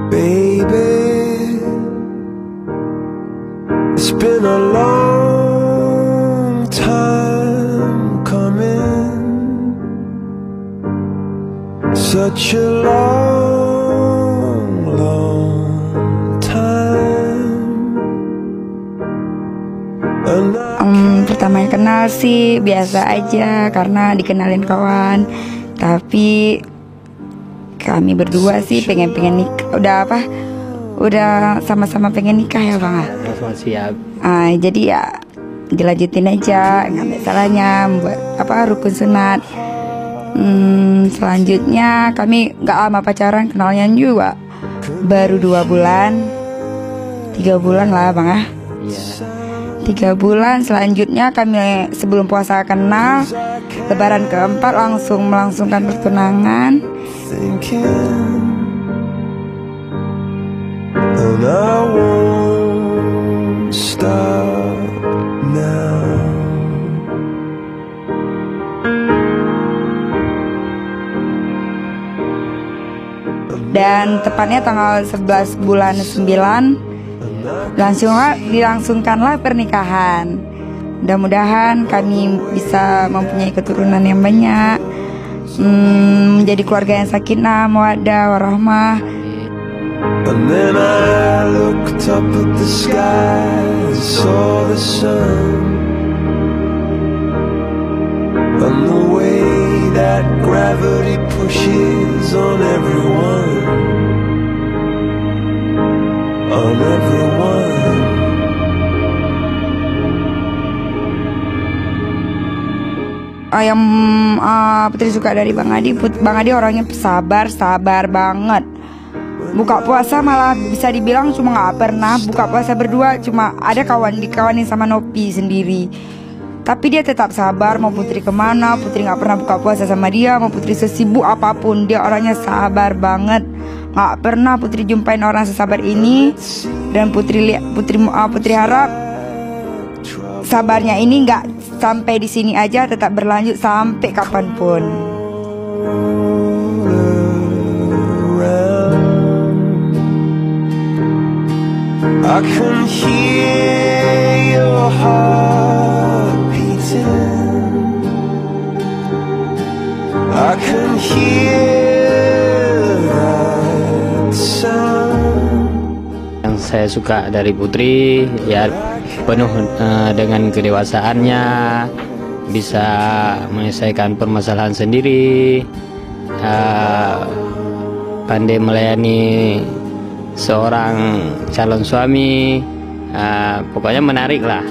Baby, it's been a long time coming, such a long, long time. Pertama kenal sih biasa aja karena dikenalin kawan, tapi kami berdua sih pengen nikah, udah sama-sama pengen nikah ya bang. Siap. Jadi ya dilanjutin aja, nggak ada salahnya buat rukun sunat. Selanjutnya kami nggak lama pacaran, kenalnya juga baru 2 bulan, 3 bulan lah bang ya. Iya. 3 bulan. Selanjutnya kami sebelum puasa kenal, lebaran keempat langsung melangsungkan pertunangan. And I won't stop now. Dan tepatnya tanggal 11 bulan 9 dilangsungkanlah pernikahan. Mudah-mudahan kami bisa mempunyai keturunan yang banyak, menjadi keluarga yang sakinah, mawaddah, warahmah. And then I looked up at the sky and saw the sun, and the way that gravity pushes on everyone, on everyone. Yang Putri suka dari Bang Adi orangnya sabar banget. Buka puasa malah bisa dibilang cuma nggak pernah buka puasa berdua, cuma ada dikawanin sama Nopi sendiri. Tapi dia tetap sabar, mau Putri kemana, Putri nggak pernah buka puasa sama dia, mau Putri sesibuk apapun, dia orangnya sabar banget. Nggak pernah Putri jumpain orang sesabar ini. Dan Putri harap sabarnya ini nggak sampai di sini aja, tetap berlanjut sampai kapanpun. I can hear your heart beating, I can hear that sound. Yang saya suka dari Putri ya penuh dengan kedewasaannya, bisa menyelesaikan permasalahan sendiri, pandai melayani seorang calon suami, pokoknya menarik lah,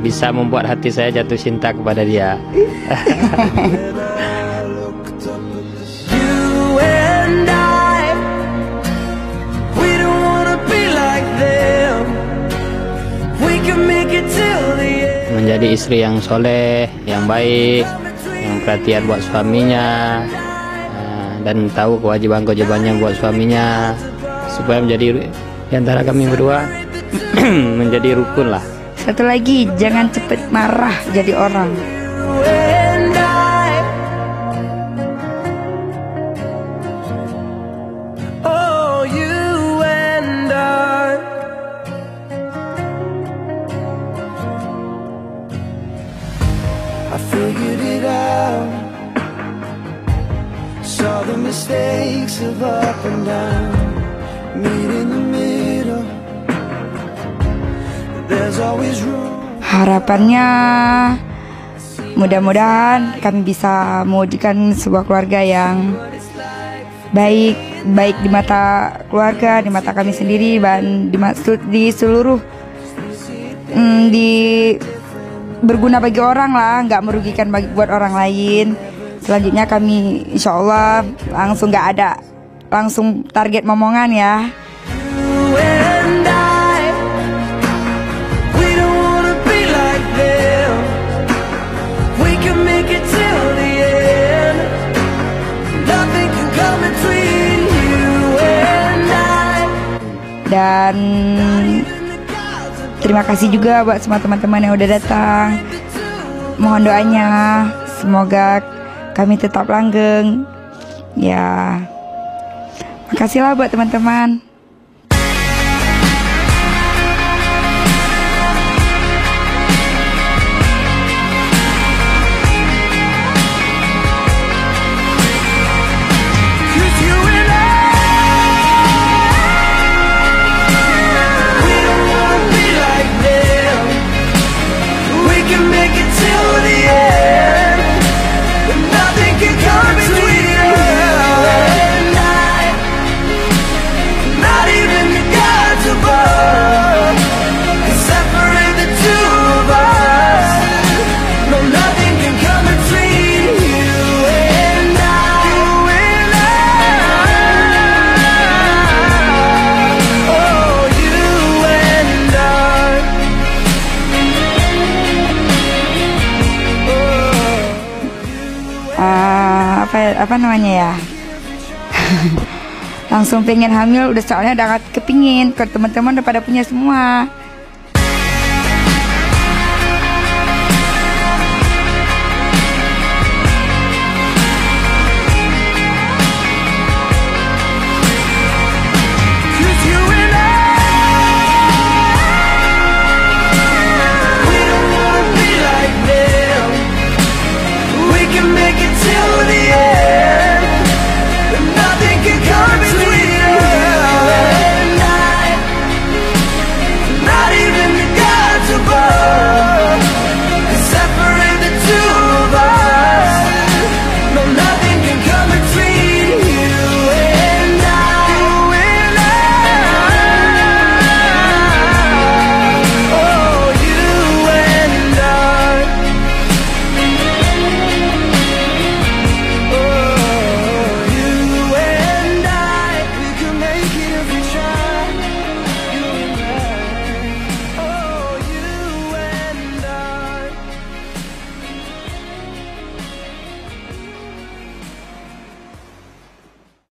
bisa membuat hati saya jatuh cinta kepada dia. Menjadi istri yang soleh, yang baik, yang perhatian buat suaminya, dan tahu kewajiban-kewajibannya buat suaminya, supaya menjadi di antara kami berdua menjadi rukun lah. Satu lagi, jangan cepet marah jadi orang. I figured it out, saw the mistakes of up and down, meet in the middle, there's always room. Harapannya mudah-mudahan kami bisa mewujudkan sebuah keluarga yang baik di mata keluarga, di mata kami sendiri, dan di seluruh berguna bagi orang lah, nggak merugikan buat orang lain. Selanjutnya kami insya Allah langsung nggak ada langsung target momongan ya. You and I, we don't wanna be like them. We can make it till the end. Nothing can come between you and I. Dan terima kasih juga buat semua teman-teman yang udah datang. Mohon doanya, semoga kami tetap langgeng. Ya, makasihlah buat teman-teman. Apa namanya ya? Langsung pengen hamil, udah soalnya udah kepingin. Kalau teman-teman udah pada punya semua.